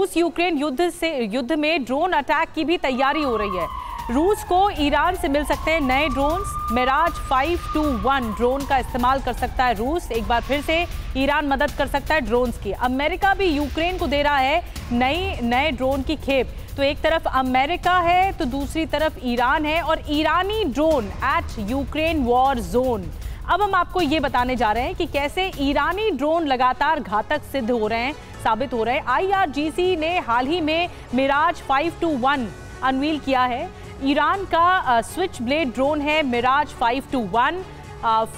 रूस यूक्रेन युद्ध में ड्रोन अटैक की भी तैयारी हो रही है। रूस को ईरान से मिल सकते हैं नए ड्रोन्स। मिराज 521 ड्रोन का इस्तेमाल कर सकता है रूस। एक बार फिर से ईरान मदद कर सकता है ड्रोन्स की। अमेरिका भी यूक्रेन को दे रहा है नए ड्रोन की खेप। तो एक तरफ अमेरिका है तो दूसरी तरफ ईरान है, और ईरानी drone at Ukraine war zone. अब हम आपको ये बताने जा रहे हैं कि कैसे ईरानी ड्रोन लगातार घातक साबित हो रहे हैं। IRGC ने हाल ही में मिराज 521 अनवील किया है। ईरान का स्विच ब्लेड ड्रोन है मिराज 521।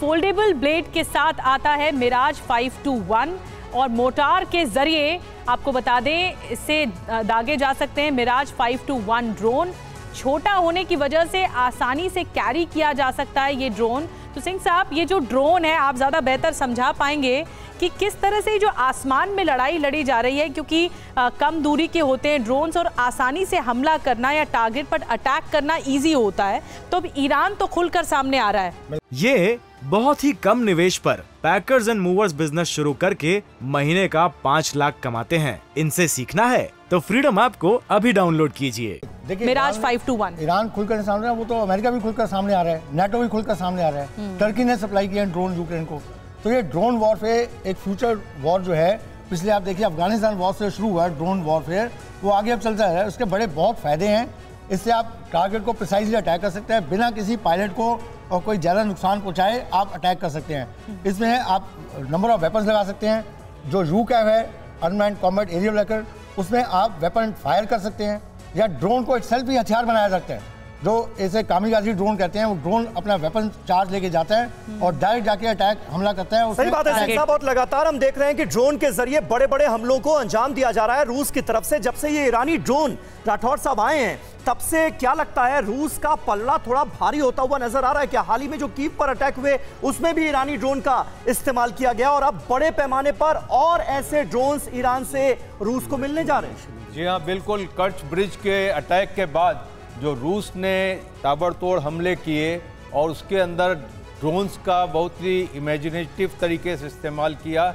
फोल्डेबल ब्लेड के साथ आता है मिराज 521, और मोटार के जरिए आपको बता दें इससे दागे जा सकते हैं। मिराज 521 ड्रोन छोटा होने की वजह से आसानी से कैरी किया जा सकता है ये ड्रोन। तो सिंह साहब, ये जो ड्रोन है आप ज़्यादा बेहतर समझा पाएंगे कि किस तरह से जो आसमान में लड़ाई लड़ी जा रही है, क्योंकि कम दूरी के होते हैं ड्रोन्स और आसानी से हमला करना या टारगेट पर अटैक करना इजी होता है। तो अब ईरान तो खुलकर सामने आ रहा है। ये बहुत ही कम निवेश पर पैकर्स एंड मूवर्स बिजनेस शुरू करके महीने का 5 लाख कमाते हैं। इनसे सीखना है तो फ्रीडम ऐप को अभी डाउनलोड कीजिए। मिराज 521 ईरान खुलकर सामने आ रहा है, वो तो अमेरिका भी खुलकर सामने आ रहा है, नाटो भी खुलकर सामने आ रहा है। टर्की ने सप्लाई किया ड्रोन यूक्रेन को। तो ये ड्रोन वॉरफेयर एक फ्यूचर वॉर जो है, पिछले आप देखिए अफगानिस्तान वॉर से शुरू हुआ ड्रोन वॉरफेयर, वो आगे अब चलता है। उसके बड़े बहुत फायदे हैं। इससे आप टारगेट को प्रिसाइजली अटैक कर सकते हैं, बिना किसी पायलट को और कोई ज़्यादा नुकसान पहुंचाए आप अटैक कर सकते हैं। इसमें आप नंबर ऑफ वेपन्स लगा सकते हैं। जो UCAV है, अनमैन्ड कॉम्बैट एरियल व्हीकल, उसमें आप वेपन फायर कर सकते हैं, या ड्रोन को इटसेल्फ भी हथियार बनाया सकते हैं। जो इसे कामिकाज़ी ड्रोन कहते हैं, वो ड्रोन अपना वेपन चार्ज लेके जाता है और डायरेक्ट जाके अटैक हमला करता है। सही बात है सिंह साहब, और लगातार हम देख रहे हैं कि ड्रोन के जरिए बड़े बड़े हमलों को अंजाम दिया जा रहा है रूस की तरफ से। जब से ये ईरानी ड्रोन राठौर साहब आए हैं, तब से क्या लगता है रूस का पल्ला थोड़ा भारी होता हुआ नजर आ रहा है क्या? हाल ही में जो कीव पर अटैक हुए उसमें भी ईरानी ड्रोन का इस्तेमाल किया गया, और अब बड़े पैमाने पर और ऐसे ड्रोन्स ईरान से रूस को मिलने जा रहे हैं। जी हाँ, बिल्कुल। कर्च ब्रिज के अटैक के बाद जो रूस ने ताबड़तोड़ हमले किए और उसके अंदर ड्रोन्स का बहुत ही इमेजिनेटिव तरीके से इस्तेमाल किया,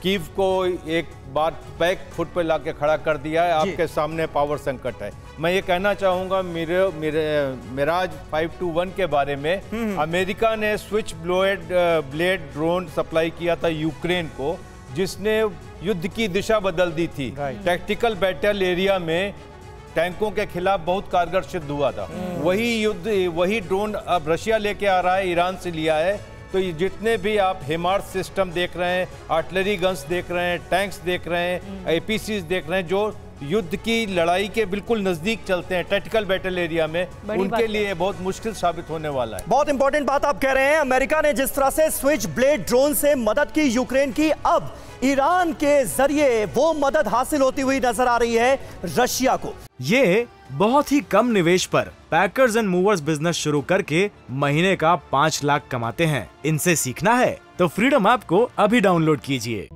कीव को एक बार पैक फुट पे लाके खड़ा कर दिया है। आपके सामने पावर संकट है। मैं ये कहना चाहूँगा मिराज 521 के बारे में, अमेरिका ने स्विच ब्लेड ड्रोन सप्लाई किया था यूक्रेन को, जिसने युद्ध की दिशा बदल दी थी। टैक्टिकल बैटल एरिया में टैंकों के खिलाफ बहुत कारगर सिद्ध हुआ था। वही ड्रोन अब रशिया लेके आ रहा है, ईरान से लिया है। तो ये जितने भी आप हिमार्स सिस्टम देख रहे हैं, आर्टिलरी गन्स देख रहे हैं, टैंक्स देख रहे हैं, APCs देख रहे हैं, जो युद्ध की लड़ाई के बिल्कुल नजदीक चलते हैं टैक्टिकल बैटल एरिया में, उनके लिए बहुत मुश्किल साबित होने वाला है। बहुत इंपॉर्टेंट बात आप कह रहे हैं। अमेरिका ने जिस तरह से स्विच ब्लेड ड्रोन से मदद की यूक्रेन की, अब ईरान के जरिए वो मदद हासिल होती हुई नजर आ रही है रशिया को। ये बहुत ही कम निवेश पर पैकर्स एंड मूवर्स बिजनेस शुरू करके महीने का 5 लाख कमाते हैं। इनसे सीखना है तो फ्रीडम ऐप को अभी डाउनलोड कीजिए।